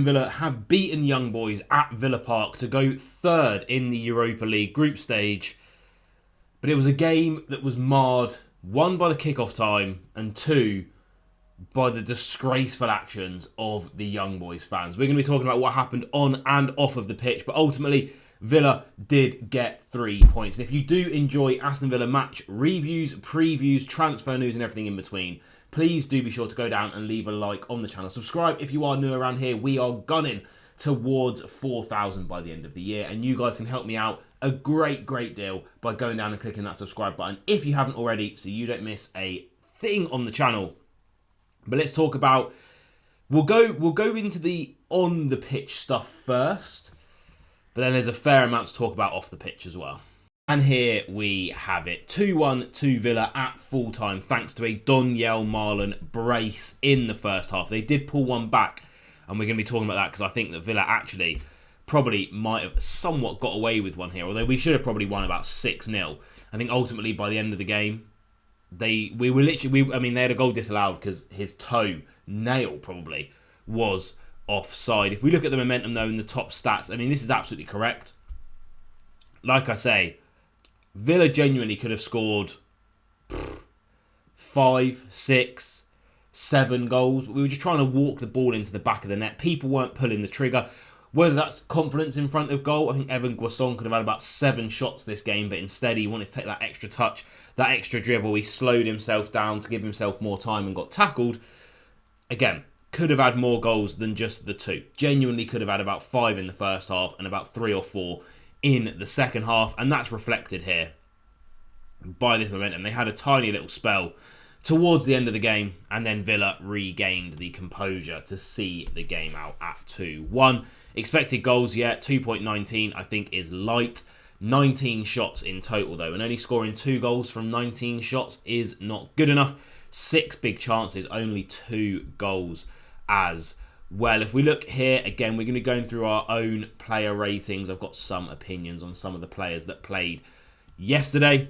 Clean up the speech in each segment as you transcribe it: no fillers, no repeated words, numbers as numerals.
Villa have beaten Young Boys at Villa Park to go third in the Europa League group stage. But it was a game that was marred, one, by the kickoff time, and two, by the disgraceful actions of the Young Boys fans. We're going to be talking about what happened on and off of the pitch, but ultimately, Villa did get 3 points. And if you do enjoy Aston Villa match reviews, previews, transfer news and everything in between, please do be sure to go down and leave a like on the channel. Subscribe if you are new around here. We are gunning towards 4,000 by the end of the year, and you guys can help me out a great deal by going down and clicking that subscribe button if you haven't already, so you don't miss a thing on the channel. But let's talk about, we'll go into the on the pitch stuff first, but then there's a fair amount to talk about off the pitch as well. And here we have it, 2-1 to Villa at full time, thanks to a Donyell Marlon brace in the first half. They did pull one back, and we're going to be talking about that because I think that Villa actually probably might have somewhat got away with one here, although we should have probably won about 6-0. I think ultimately by the end of the game, they had a goal disallowed because his toe nail probably was offside. If we look at the momentum though in the top stats, I mean, this is absolutely correct. Like I say, Villa genuinely could have scored 5, 6, 7 goals. We were just trying to walk the ball into the back of the net. People weren't pulling the trigger. Whether that's confidence in front of goal, I think Evan Guasson could have had about 7 shots this game, but instead he wanted to take that extra touch, that extra dribble. He slowed himself down to give himself more time and got tackled. Again, could have had more goals than just the 2. Genuinely could have had about 5 in the first half and about 3 or 4 in the second half, and that's reflected here by this momentum. They had a tiny little spell towards the end of the game, and then Villa regained the composure to see the game out at 2-1. Expected goals, yeah, 2.19 I think is light. 19 shots in total though, and only scoring 2 goals from 19 shots is not good enough. 6 big chances, only 2 goals as well. If we look here, again, we're going to be going through our own player ratings. I've got some opinions on some of the players that played yesterday.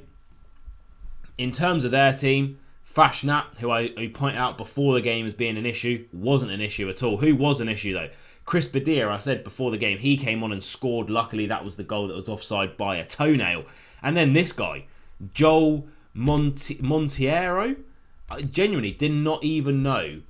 In terms of their team, Fashnap, who I pointed out before the game as being an issue, wasn't an issue at all. Who was an issue though? Chris Badia, I said before the game, he came on and scored. Luckily, that was the goal that was offside by a toenail. And then this guy, Joel Monteiro, I genuinely did not even know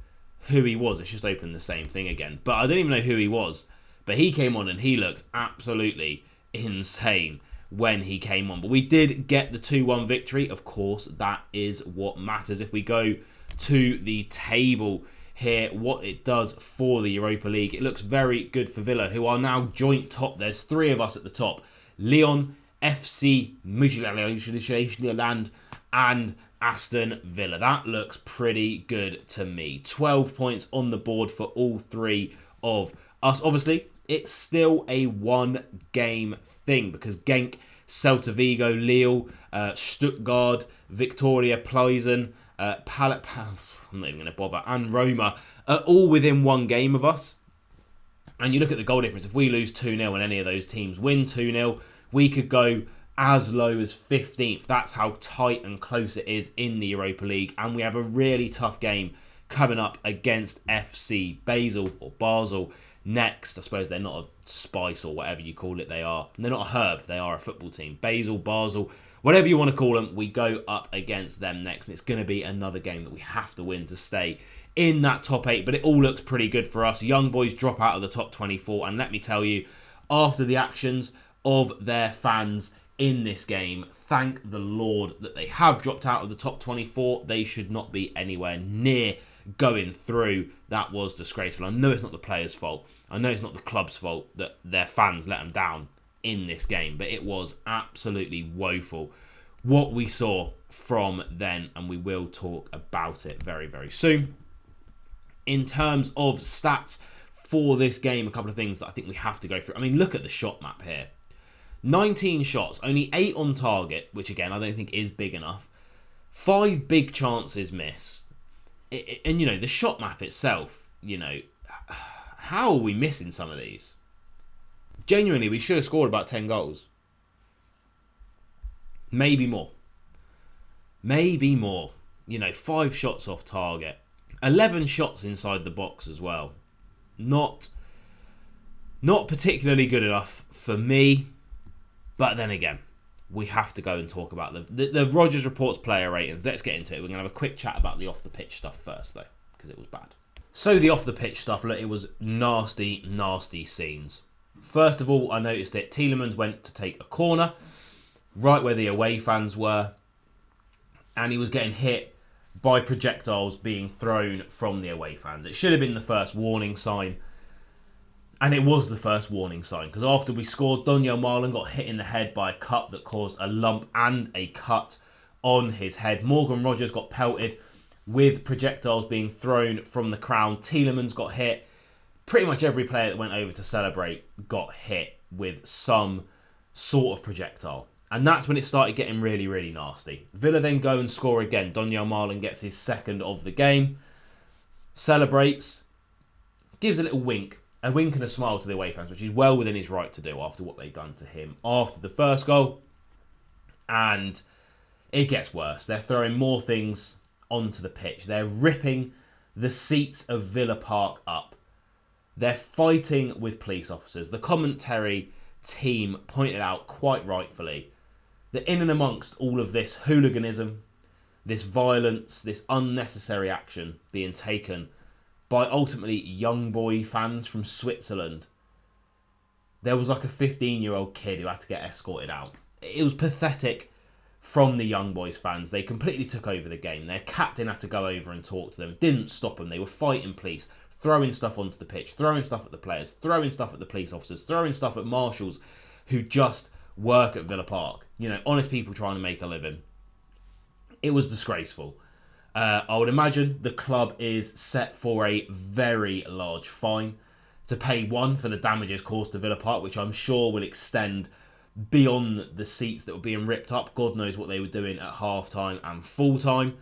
who he was. It's just opened the same thing again. But I don't even know who he was. But he came on and he looked absolutely insane when he came on. But we did get the 2-1 victory. Of course, that is what matters. If we go to the table here, what it does for the Europa League, it looks very good for Villa, who are now joint top. There's 3 of us at the top. Lyon, FC Midtjylland, and Aston Villa. That looks pretty good to me. 12 points on the board for all 3 of us. Obviously, it's still a 1-game thing because Genk, Celta Vigo, Lille, Stuttgart, Victoria Pleisen, I'm not even going to bother, and Roma are all within 1 game of us. And you look at the goal difference. If we lose 2-0 and any of those teams win 2-0, we could go as low as 15th. That's how tight and close it is in the Europa League. And we have a really tough game coming up against FC Basel or Basel next. I suppose they're not a spice or whatever you call it. They're not a herb. They are a football team. Basel, whatever you want to call them, we go up against them next. And it's going to be another game that we have to win to stay in that top 8. But it all looks pretty good for us. Young Boys drop out of the top 24. And let me tell you, after the actions of their fans in this game, thank the Lord that they have dropped out of the top 24. They should not be anywhere near going through. That was disgraceful. I know it's not the players' fault. I know it's not the club's fault that their fans let them down in this game, but it was absolutely woeful what we saw from then, and we will talk about it very, very soon. In terms of stats for this game, a couple of things that I think we have to go through. I mean, look at the shot map here. 19 shots, only 8 on target, which again, I don't think is big enough. 5 big chances missed. And, you know, the shot map itself, you know, how are we missing some of these? Genuinely, we should have scored about 10 goals. Maybe more. Maybe more. You know, 5 shots off target. 11 shots inside the box as well. Not Not particularly good enough for me, but then again, we have to go and talk about the Rodgers Report's player ratings. Let's get into it. We're going to have a quick chat about the off-the-pitch stuff first, though, because it was bad. So the off-the-pitch stuff, look, it was nasty, nasty scenes. First of all, I noticed it. Tielemans went to take a corner, right where the away fans were, and he was getting hit by projectiles being thrown from the away fans. It should have been the first warning sign. And it was the first warning sign, because after we scored, Donyell Marlon got hit in the head by a cup that caused a lump and a cut on his head. Morgan Rogers got pelted with projectiles being thrown from the crown. Tielemans got hit. Pretty much every player that went over to celebrate got hit with some sort of projectile. And that's when it started getting really, really nasty. Villa then go and score again. Donyell Marlon gets his second of the game. Celebrates. Gives a little wink. A wink and a smile to the away fans, which is well within his right to do after what they've done to him after the first goal. And it gets worse. They're throwing more things onto the pitch. They're ripping the seats of Villa Park up. They're fighting with police officers. The commentary team pointed out quite rightfully that in and amongst all of this hooliganism, this violence, this unnecessary action being taken by ultimately young boy fans from Switzerland, there was like a 15-year-old kid who had to get escorted out. It was pathetic from the young boys fans. They completely took over the game. Their captain had to go over and talk to them. Didn't stop them. They were fighting police, throwing stuff onto the pitch, throwing stuff at the players, throwing stuff at the police officers, throwing stuff at marshals who just work at Villa Park. You know, honest people trying to make a living. It was disgraceful. I would imagine the club is set for a very large fine to pay, one, for the damages caused to Villa Park, which I'm sure will extend beyond the seats that were being ripped up. God knows what they were doing at half-time and full-time.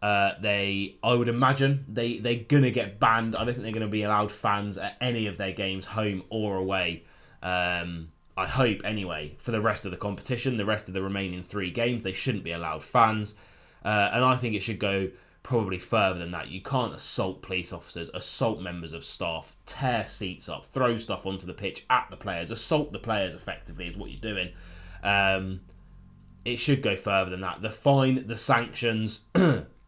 I would imagine they're going to get banned. I don't think they're going to be allowed fans at any of their games, home or away. I hope, anyway, for the rest of the competition, the rest of the remaining 3 games, they shouldn't be allowed fans. And I think it should go probably further than that. You can't assault police officers, assault members of staff, tear seats up, throw stuff onto the pitch at the players, assault the players effectively is what you're doing. It should go further than that. The fine, the sanctions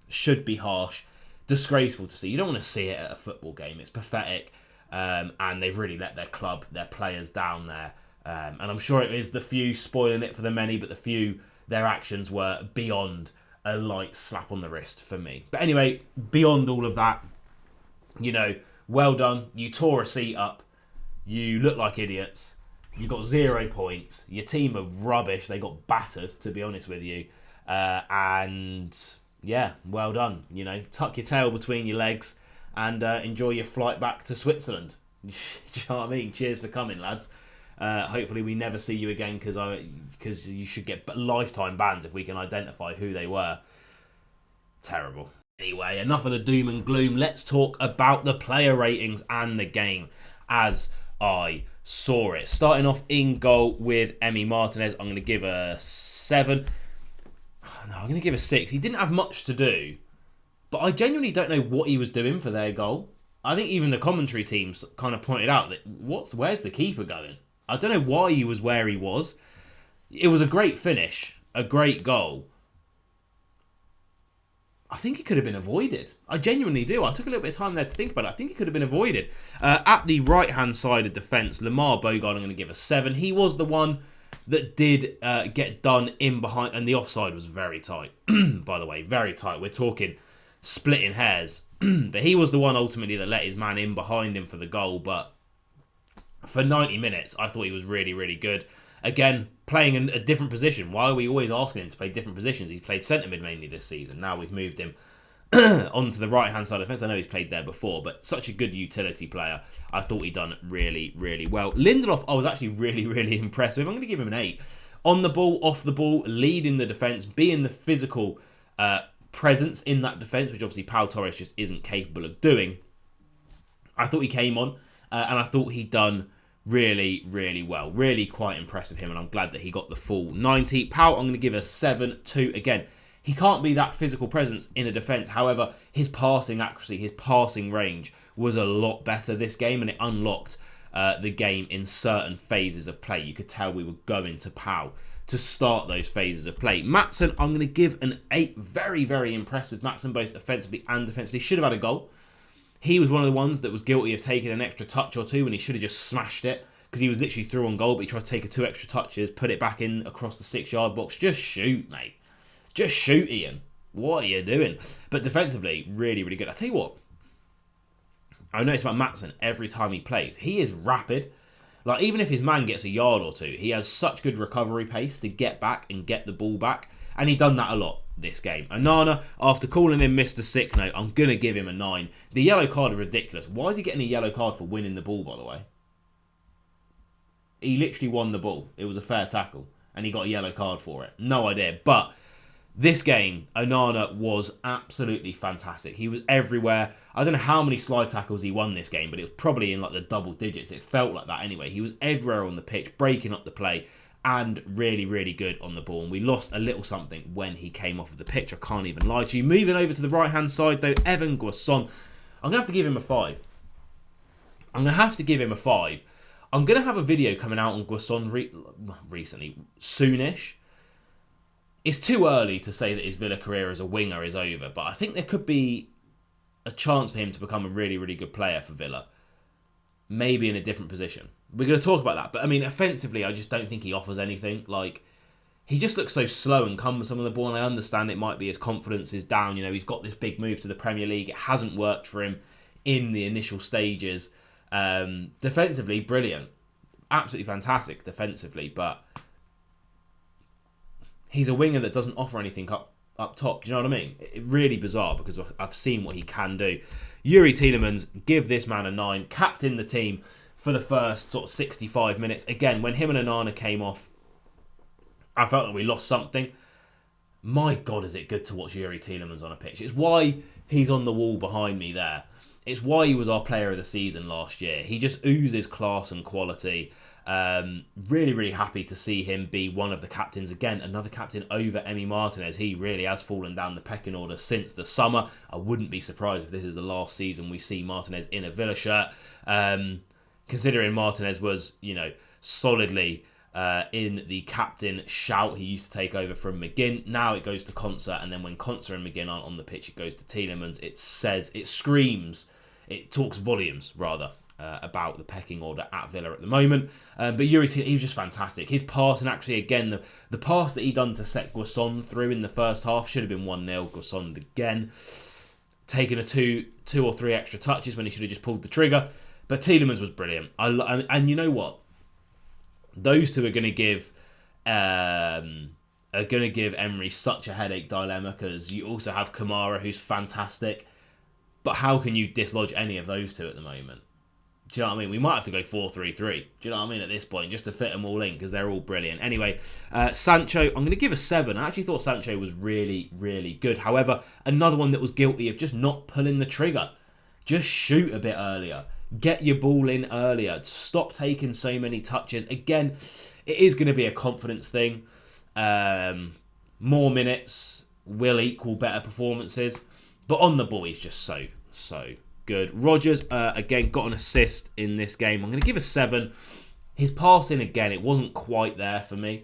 should be harsh. Disgraceful to see. You don't want to see it at a football game. It's pathetic. And they've really let their club, their players down there. And I'm sure it is the few spoiling it for the many, but the few, their actions were beyond a light slap on the wrist for me. But anyway, beyond all of that, you know, well done. You tore a seat up. You look like idiots. You got 0 points. Your team are rubbish. They got battered, to be honest with you. And yeah, well done. You know, tuck your tail between your legs and enjoy your flight back to Switzerland. Do you know what I mean? Cheers for coming, lads. Hopefully we never see you again, because you should get lifetime bans if we can identify who they were. Terrible. Anyway, enough of the doom and gloom. Let's talk about the player ratings and the game as I saw it. Starting off in goal with Emi Martinez, I'm going to give a 7. No, I'm going to give a 6. He didn't have much to do, but I genuinely don't know what he was doing for their goal. I think even the commentary teams kind of pointed out that where's the keeper going? I don't know why he was where he was. It was a great finish, a great goal. I think it could have been avoided. I genuinely do. I took a little bit of time there to think about it. I think it could have been avoided. At the right-hand side of defence, Lamar Bogard, I'm going to give a 7. He was the one that did get done in behind, and the offside was very tight. By the way, very tight. We're talking splitting hairs. But he was the one ultimately that let his man in behind him for the goal, but for 90 minutes, I thought he was really, really good. Again, playing in a different position. Why are we always asking him to play different positions? He's played centre mid mainly this season. Now we've moved him onto the right-hand side of the fence. I know he's played there before, but such a good utility player. I thought he'd done really, really well. Lindelof, I was actually really, really impressed with. I'm going to give him an 8. On the ball, off the ball, leading the defence, being the physical presence in that defence, which obviously Pau Torres just isn't capable of doing. I thought he came on, and I thought he'd done really, really well. Really quite impressed with him, and I'm glad that he got the full 90. Pau, I'm going to give a 7-2. Again, he can't be that physical presence in a defence. However, his passing accuracy, his passing range was a lot better this game, and it unlocked the game in certain phases of play. You could tell we were going to Pau to start those phases of play. Maatsen, I'm going to give an 8. Very, very impressed with Maatsen, both offensively and defensively. Should have had a goal. He was one of the ones that was guilty of taking an extra touch or two when he should have just smashed it, because he was literally through on goal, but he tried to take 2 extra touches, put it back in across the 6-yard box. Just shoot, mate. Just shoot, Ian. What are you doing? But defensively, really, really good. I tell you what, I notice about Maatsen every time he plays. He is rapid. Like, even if his man gets a yard or two, he has such good recovery pace to get back and get the ball back. And he done that a lot this game. Onana, after calling him Mr. Sick Note, I'm going to give him a 9. The yellow card is ridiculous. Why is he getting a yellow card for winning the ball, by the way? He literally won the ball. It was a fair tackle. And he got a yellow card for it. No idea. But this game, Onana was absolutely fantastic. He was everywhere. I don't know how many slide tackles he won this game, but it was probably in like the double digits. It felt like that anyway. He was everywhere on the pitch, breaking up the play, and really, really good on the ball. And we lost a little something when he came off of the pitch. I can't even lie to you. Moving over to the right-hand side, though, Evan Guasson. I'm going to have to give him a 5. I'm going to have to give him a 5. I'm going to have a video coming out on Guasson recently, soonish. It's too early to say that his Villa career as a winger is over, but I think there could be a chance for him to become a really, really good player for Villa. Maybe in a different position. We're going to talk about that. But, I mean, offensively, I just don't think he offers anything. Like, he just looks so slow and cumbersome on the ball, and I understand it might be his confidence is down. You know, he's got this big move to the Premier League. It hasn't worked for him in the initial stages. Defensively, brilliant. Absolutely fantastic defensively, but he's a winger that doesn't offer anything up top. Do you know what I mean? It really bizarre, because I've seen what he can do. Yuri Tielemans, give this man a 9. Captain the team for the first sort of 65 minutes. Again, when him and Onana came off, I felt that we lost something. My God, is it good to watch Yuri Tielemans on a pitch. It's why he's on the wall behind me there. It's why he was our player of the season last year. He just oozes class and quality. Really, really happy to see him be one of the captains. Again, another captain over Emi Martinez. He really has fallen down the pecking order since the summer. I wouldn't be surprised if this is the last season we see Martinez in a Villa shirt. Considering Martinez was, you know, solidly in the captain shout. He used to take over from McGinn. Now it goes to Concert, and then when Concert and McGinn aren't on the pitch, it goes to Tielemans. It screams, it talks volumes, rather, about the pecking order at Villa at the moment. But Yuri, he was just fantastic. His pass, and actually, again, the pass that he done to set Guasson through in the first half should have been 1-0. Guasson again, taking a two or three extra touches when he should have just pulled the trigger. But Tielemans was brilliant. And you know what? Those two are going to give Emery such a headache dilemma, because you also have Kamara, who's fantastic. But how can you dislodge any of those two at the moment? Do you know what I mean? We might have to go 4-3-3. Do you know what I mean at this point, just to fit them all in, because they're all brilliant. Anyway, Sancho, I'm going to give a 7. I actually thought Sancho was really, really good. However, another one that was guilty of just not pulling the trigger. Just shoot a bit earlier. Get your ball in earlier. Stop taking so many touches. Again, it is going to be a confidence thing. More minutes will equal better performances. But on the ball, he's just so good. Rodgers, again, got an assist in this game. I'm going to give a 7. His passing, again, it wasn't quite there for me.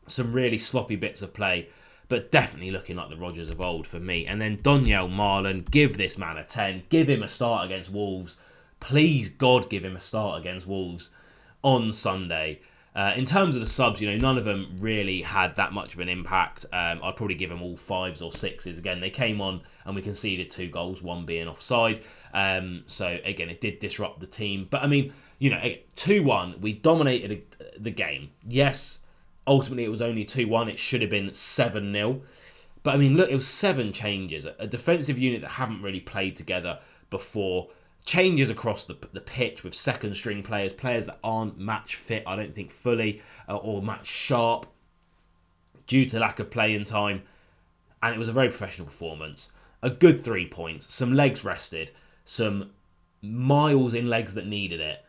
Some really sloppy bits of play, but definitely looking like the Rodgers of old for me. And then Daniel Marlon, give this man a 10. Give him a start against Wolves. Please, God, give him a start against Wolves on Sunday. In terms of the subs, you know, none of them really had that much of an impact. I'd probably give them all 5s or 6s. Again, they came on and we conceded 2 goals, 1 being offside. So, again, it did disrupt the team. But, I mean, you know, 2-1, we dominated the game. Yes, ultimately it was only 2-1. It should have been 7-0. But, I mean, look, it was 7 changes. A defensive unit that haven't really played together before. Changes across the pitch with second string players that aren't match fit, I don't think fully, or match sharp due to lack of playing time. And it was a very professional performance. A good 3 points, some legs rested, some miles in legs that needed it,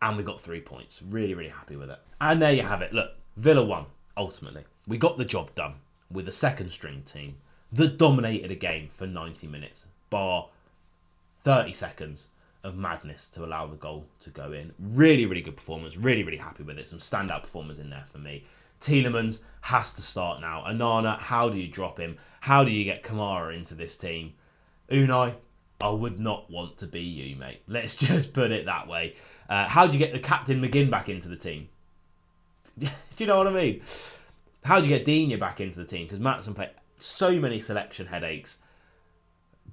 and we got 3 points. Really, really happy with it. And there you have it. Look, Villa won, ultimately. We got the job done with a second string team that dominated a game for 90 minutes, bar 30 seconds of madness to allow the goal to go in. Really, really good performance. Really, really happy with it. Some standout performers in there for me. Tielemans has to start now. Onana, how do you drop him? How do you get Kamara into this team? Unai, I would not want to be you, mate. Let's just put it that way. How do you get the captain McGinn back into the team? Do you know what I mean? How do you get Digne back into the team? Because Maatsen played so many selection headaches.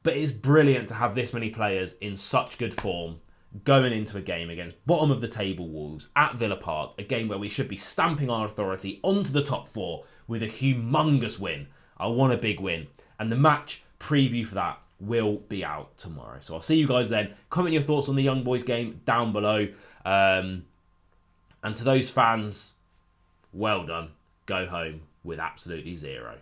But it's brilliant to have this many players in such good form going into a game against bottom of the table Wolves at Villa Park, a game where we should be stamping our authority onto the top four with a humongous win. I want a big win. And the match preview for that will be out tomorrow. So I'll see you guys then. Comment your thoughts on the Young Boys game down below. And to those fans, well done. Go home with absolutely zero.